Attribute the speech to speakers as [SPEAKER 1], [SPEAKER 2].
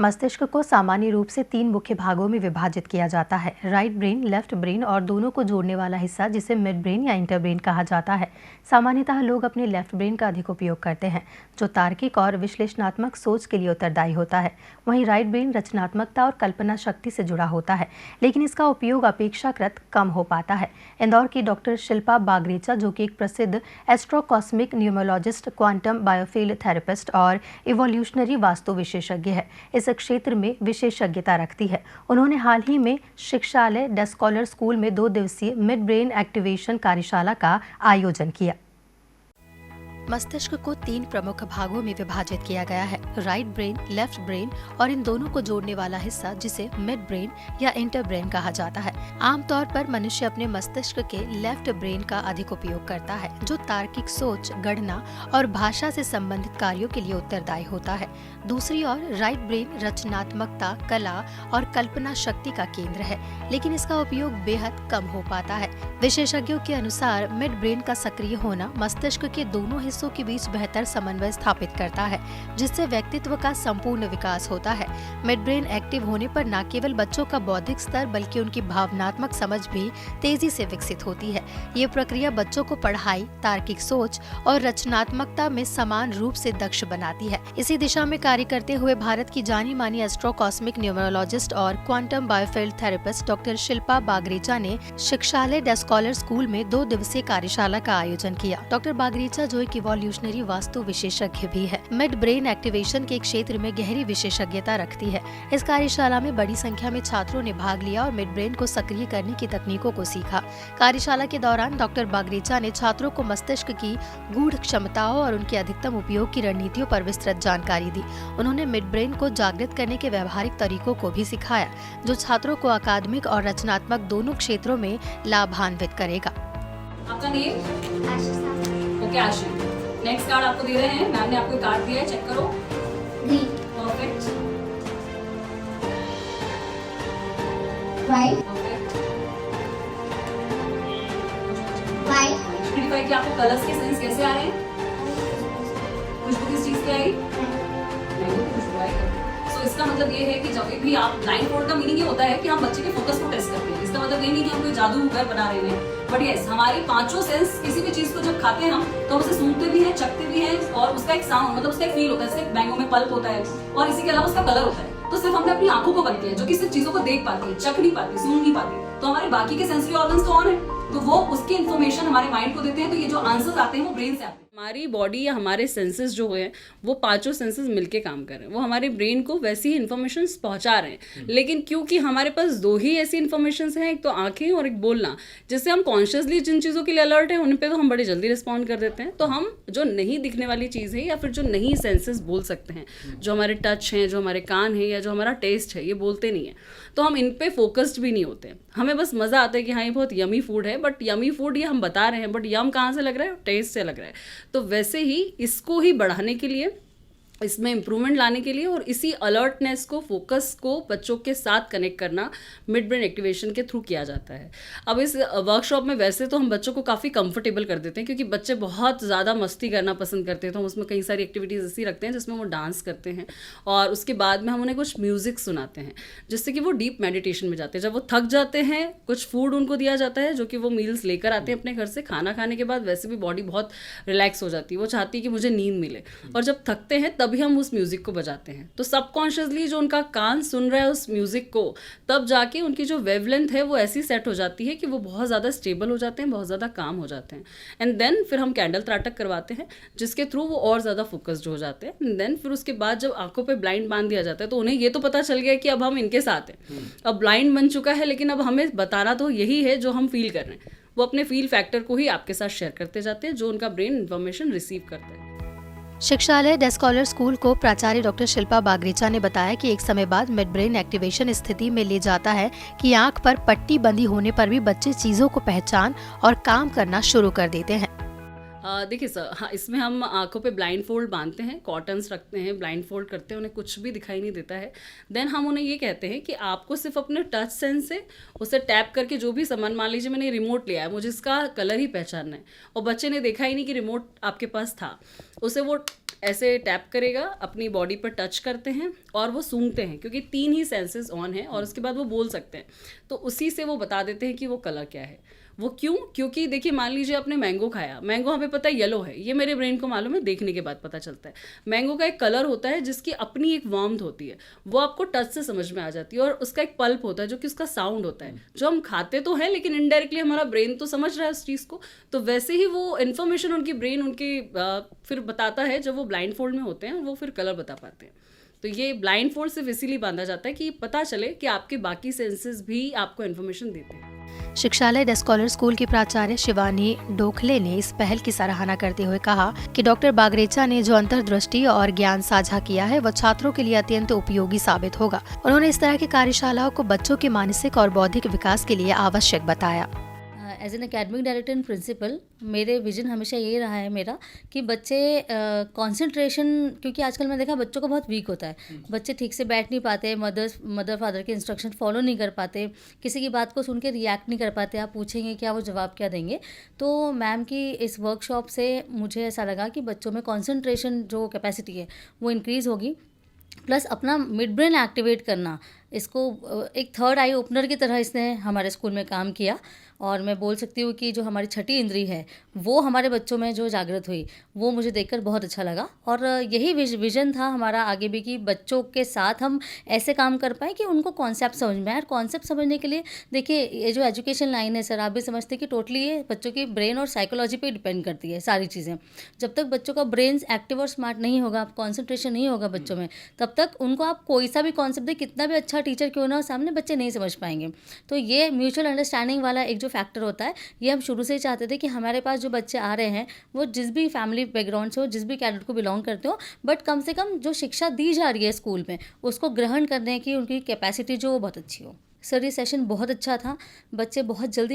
[SPEAKER 1] मस्तिष्क को सामान्य रूप से 3 मुख्य भागों में विभाजित किया जाता है। राइट ब्रेन, लेफ्ट ब्रेन और दोनों को जोड़ने वाला हिस्सा जिसे मिड ब्रेन या इंटर ब्रेन कहा जाता है। सामान्यतः लोग अपने लेफ्ट ब्रेन का अधिक उपयोग करते हैं, जो तार्किक और विश्लेषणात्मक सोच के लिए उत्तरदायी होता है। वहीं राइट ब्रेन रचनात्मकता और कल्पना शक्ति से जुड़ा होता है, लेकिन इसका उपयोग अपेक्षाकृत कम हो पाता है। इंदौर की डॉक्टर शिल्पा बागरेचा, जो कि एक प्रसिद्ध एस्ट्रोकॉस्मिक न्यूमरोलॉजिस्ट, क्वांटम बायोफील्ड थेरेपिस्ट और इवोल्यूशनरी वास्तु विशेषज्ञ है, इस क्षेत्र में विशेषज्ञता रखती है। उन्होंने हाल ही में शिक्षालय डेस्कॉलर स्कूल में 2 दिवसीय मिड ब्रेन एक्टिवेशन कार्यशाला का आयोजन किया। मस्तिष्क को 3 प्रमुख भागों में विभाजित किया गया है, राइट ब्रेन, लेफ्ट ब्रेन और इन दोनों को जोड़ने वाला हिस्सा जिसे मिड ब्रेन या इंटर ब्रेन कहा जाता है। आमतौर पर मनुष्य अपने मस्तिष्क के लेफ्ट ब्रेन का अधिक उपयोग करता है, जो तार्किक सोच, गणना और भाषा से संबंधित कार्यों के लिए उत्तरदायी होता है। दूसरी ओर राइट ब्रेन रचनात्मकता, कला और कल्पना शक्ति का केंद्र है, लेकिन इसका उपयोग बेहद कम हो पाता है। विशेषज्ञों के अनुसार मिड ब्रेन का सक्रिय होना मस्तिष्क के दोनों हिस्सों के बीच बेहतर समन्वय स्थापित करता है, जिससे व्यक्तित्व का संपूर्ण विकास होता है। मिड ब्रेन एक्टिव होने पर न केवल बच्चों का बौद्धिक स्तर बल्कि उनकी भावनात्मक समझ भी तेजी से विकसित होती है। ये प्रक्रिया बच्चों को पढ़ाई, तार्किक सोच और रचनात्मकता में समान रूप से दक्ष बनाती है। इसी दिशा में कार्य करते हुए भारत की जानी मानी एस्ट्रोकॉस्मिक न्यूमरोलॉजिस्ट और quantum biofield therapist doctor Shilpa Bagrecha ने शिक्षालय डेस्कॉलर स्कूल में 2 दिवसीय कार्यशाला का आयोजन किया। डॉक्टर बागरेचा, जो एक इवोल्यूशनरी वास्तु विशेषज्ञ भी है, मिड ब्रेन एक्टिवेशन के क्षेत्र में गहरी विशेषज्ञता रखती है। इस कार्यशाला में बड़ी संख्या में छात्रों ने भाग लिया और मिड ब्रेन को सक्रिय करने की तकनीकों को सीखा। कार्यशाला के दौरान डॉक्टर बागरेचा ने छात्रों को मस्तिष्क की गूढ़ क्षमताओं और उनके अधिकतम उपयोग की रणनीतियों पर विस्तृत जानकारी दी। उन्होंने मिड ब्रेन को जागृत करने के व्यवहारिक तरीकों को भी सिखाया, जो छात्रों को अकादमिक और रचनात्मक दोनों क्षेत्रों में लाभान्वित करेगा।
[SPEAKER 2] आपका नेम? ओके आशी। नेक्स्ट कार्ड आपको दे रहे हैं, मैम ने आपको कार्ड दिया है, चेक करो। परफेक्ट।
[SPEAKER 3] वाइट
[SPEAKER 2] आइडेंटिफाई किया आपको कलर्स के सेंस कैसे आ रहे हैं? खुशबू किस चीज की आई? तो इसका मतलब ये है कि जब भी आप ब्लाइंड फोल्ड का मीनिंग ये होता है कि हम बच्चे के फोकस को टेस्ट करते हैं। इसका मतलब ये नहीं कि हम कोई जादूगर बना रहे हैं, बट यस हमारी 5 सेंस किसी भी चीज को जब खाते हैं हम तो उसे सूंघते भी हैं, चखते भी हैं और उसका एक साउंड मतलब उसका एक फील होता है। जैसे मैंगो में पल्प होता है और इसी के अलावा उसका कलर होता है। तो सिर्फ हमने अपनी आंखों को बनती है जो कि सिर्फ चीजों को देख पाती है, चख नहीं पाती, सूंघ नहीं पाती। तो हमारे बाकी के सेंसरी ऑर्गन्स तो ऑन है, तो वो उसकी इन्फॉर्मेशन हमारे माइंड को देते हैं। तो ये जो आंसर्स आते हैं वो ब्रेन से आते हैं। हमारी बॉडी या हमारे सेंसेस जो है वो 5 सेंसेस मिलके काम कर रहे हैं, वो हमारे ब्रेन को वैसी ही इन्फॉर्मेशन पहुंचा रहे हैं। लेकिन क्योंकि हमारे पास 2 ही ऐसी इन्फॉर्मेशन हैं, एक तो आंखें और एक बोलना, जिससे हम कॉन्शियसली जिन चीज़ों के लिए अलर्ट हैं उन पे तो हम बड़ी जल्दी रिस्पॉन्ड कर देते हैं। तो हम जो नहीं दिखने वाली चीज़ है या फिर जो नहीं सेंसेस बोल सकते हैं, जो हमारे टच हैं, जो हमारे कान है या जो हमारा टेस्ट है, ये बोलते नहीं है, तो हम इन पे फोकस्ड भी नहीं होते। हमें बस मज़ा आता है कि हाँ ये बहुत यमी फूड है, बट यमी फूड ये हम बता रहे हैं, बट यम कहाँ से लग रहा है? टेस्ट से लग रहा है। तो वैसे ही इसको ही बढ़ाने के लिए, इसमें इम्प्रूवमेंट लाने के लिए और इसी अलर्टनेस को, फोकस को बच्चों के साथ कनेक्ट करना मिड ब्रेन एक्टिवेशन के थ्रू किया जाता है। अब इस वर्कशॉप में वैसे तो हम बच्चों को काफ़ी कंफर्टेबल कर देते हैं, क्योंकि बच्चे बहुत ज़्यादा मस्ती करना पसंद करते हैं। तो हम उसमें कई सारी एक्टिविटीज़ ऐसी रखते हैं जिसमें वो डांस करते हैं और उसके बाद में हम उन्हें कुछ म्यूज़िक सुनाते हैं, जिससे कि वो डीप मेडिटेशन में जाते हैं। जब वो थक जाते हैं, कुछ फूड उनको दिया जाता है जो कि वो मील्स लेकर आते हैं अपने घर से। खाना खाने के बाद वैसे भी बॉडी बहुत रिलैक्स हो जाती है, वो चाहती है कि मुझे नींद मिले, और जब थकते हैं तभी हम उस म्यूज़िक को बजाते हैं। तो सबकॉन्शियसली जो उनका कान सुन रहा है उस म्यूज़िक को, तब जाके उनकी जो वेवलेंथ है वो ऐसी सेट हो जाती है कि वो बहुत ज़्यादा स्टेबल हो जाते हैं, बहुत ज़्यादा काम हो जाते हैं। एंड देन फिर हम कैंडल त्राटक करवाते हैं, जिसके थ्रू वो और ज़्यादा फोकस्ड हो जाते हैं। एंड देन फिर उसके बाद जब आंखों पे ब्लाइंड बांध दिया जाता है तो उन्हें ये तो पता चल गया कि अब हम इनके साथ हैं, अब ब्लाइंड बन चुका है, लेकिन अब हमें बताना तो यही है जो हम फील कर रहे हैं। वो अपने फील फैक्टर को ही आपके साथ शेयर करते जाते हैं, जो उनका ब्रेन इन्फॉर्मेशन रिसीव करता है।
[SPEAKER 1] शिक्षालय डेस्कॉलर स्कूल को प्राचार्य डॉक्टर शिल्पा बागरेचा ने बताया कि एक समय बाद मिड ब्रेन एक्टिवेशन स्थिति में ले जाता है कि आंख पर पट्टी बंदी होने पर भी बच्चे चीजों को पहचान और काम करना शुरू कर देते हैं।
[SPEAKER 2] देखिए सर, हाँ, इसमें हम आँखों पे ब्लाइंड फोल्ड बांधते हैं, कॉटन्स रखते हैं, ब्लाइंड फोल्ड करते हैं, उन्हें कुछ भी दिखाई नहीं देता है। देन हम उन्हें ये कहते हैं कि आपको सिर्फ अपने टच सेंस से उसे टैप करके जो भी सामान, मान लीजिए मैंने रिमोट लिया है, मुझे इसका कलर ही पहचानना है और बच्चे ने देखा ही नहीं कि रिमोट आपके पास था, उसे वो ऐसे टैप करेगा, अपनी बॉडी पर टच करते हैं और वो सूंघते हैं, क्योंकि 3 ही सेंसेस ऑन है और उसके बाद वो बोल सकते हैं। तो उसी से वो बता देते हैं कि वो कलर क्या है। वो क्यों? क्योंकि देखिए, मान लीजिए आपने मैंगो खाया, मैंगो हमें पता है येलो है, ये मेरे ब्रेन को मालूम है, देखने के बाद पता चलता है। मैंगो का एक कलर होता है जिसकी अपनी एक वार्मथ होती है, वो आपको टच से समझ में आ जाती है, और उसका एक पल्प होता है जो कि उसका साउंड होता है, जो हम खाते तो हैं लेकिन इनडायरेक्टली हमारा ब्रेन तो समझ रहा है उस चीज़ को। तो वैसे ही वो इन्फॉर्मेशन उनकी ब्रेन उनके फिर बताता है जब वो ब्लाइंड फोल्ड में होते हैं, वो फिर कलर बता पाते हैं। तो ये ब्लाइंड फोल्ड सिर्फ इसीलिए बांधा जाता है कि पता चले कि आपके बाकी सेंसेस भी आपको इन्फॉर्मेशन देते हैं।
[SPEAKER 1] शिक्षालय द स्कॉलर स्कूल की प्राचार्य शिवानी डोखले ने इस पहल की सराहना करते हुए कहा कि डॉक्टर बागरेचा ने जो अंतर्दृष्टि और ज्ञान साझा किया है, वह छात्रों के लिए अत्यंत उपयोगी साबित होगा। उन्होंने इस तरह की कार्यशालाओं को बच्चों के मानसिक और बौद्धिक विकास के लिए आवश्यक बताया।
[SPEAKER 3] As an academic director and principal, मेरे विजन हमेशा ये रहा है मेरा कि बच्चे कंसंट्रेशन, क्योंकि आजकल मैं देखा बच्चों को बहुत वीक होता है, बच्चे ठीक से बैठ नहीं पाते, मदर फादर के इंस्ट्रक्शन फॉलो नहीं कर पाते, किसी की बात को सुन के रिएक्ट नहीं कर पाते, आप पूछेंगे क्या वो जवाब क्या देंगे। तो मैम की इस वर्कशॉप से मुझे ऐसा लगा कि बच्चों में कंसंट्रेशन जो कैपेसिटी है वो इंक्रीज़ होगी, प्लस अपना मिड ब्रेन एक्टिवेट करना, इसको एक थर्ड आई ओपनर की तरह इसने हमारे स्कूल में काम किया। और मैं बोल सकती हूँ कि जो हमारी छठी इंद्री है वो हमारे बच्चों में जो जागृत हुई, वो मुझे देखकर बहुत अच्छा लगा। और यही विज़न था हमारा आगे भी कि बच्चों के साथ हम ऐसे काम कर पाएँ कि उनको कॉन्सेप्ट समझ में आए। और कॉन्सेप्ट समझने के लिए देखिए, ये जो एजुकेशन लाइन है सर, आप भी समझते हैं कि टोटली ये बच्चों की ब्रेन और साइकोलॉजी पे डिपेंड करती है सारी चीज़ें। जब तक बच्चों का ब्रेन एक्टिव और स्मार्ट नहीं होगा, कॉन्सेंट्रेशन नहीं होगा बच्चों में, तब तक उनको आप कोई सा भी कॉन्सेप्ट दे, कितना भी अच्छा टीचर क्यों ना हो सामने, बच्चे नहीं समझ पाएंगे। तो ये म्यूचुअल अंडरस्टैंडिंग वाला एक जो फैक्टर होता है, ये हम शुरू से ही चाहते थे कि हमारे पास जो बच्चे आ रहे हैं वो जिस भी फैमिली बैकग्राउंड से हो, जिस भी कैडेट को बिलोंग करते हो, बट कम से कम जो शिक्षा दी जा रही है स्कूल में उसको ग्रहण करने की उनकी कैपेसिटी जो बहुत अच्छी हो। सर, ये सेशन बहुत अच्छा था, बच्चे बहुत जल्दी